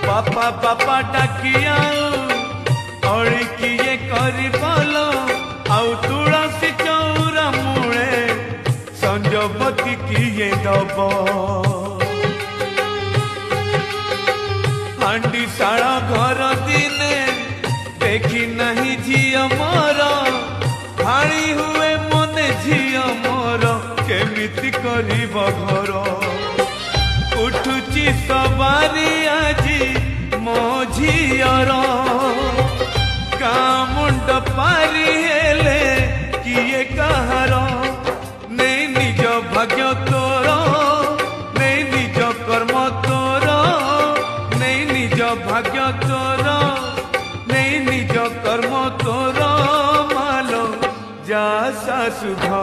बापा बापा डाकिया अड़ी किए करी बोलो आउ तुलसी चौरा मूले संजोबती किए दब हांडी शाला घर दिने देखी नहीं झिया मोर भाड़ी हुए मने झिया मोर केमिति करिब घर उठुची सवारी आजी मो झियर गाँ मुंड पारी हेले किए कहार नहीं निज भाग्य तोर नहीं निज कर्म तोर नहीं निज भाग्य तोर नहीं निज कर्म तोर मालो जा सासु घर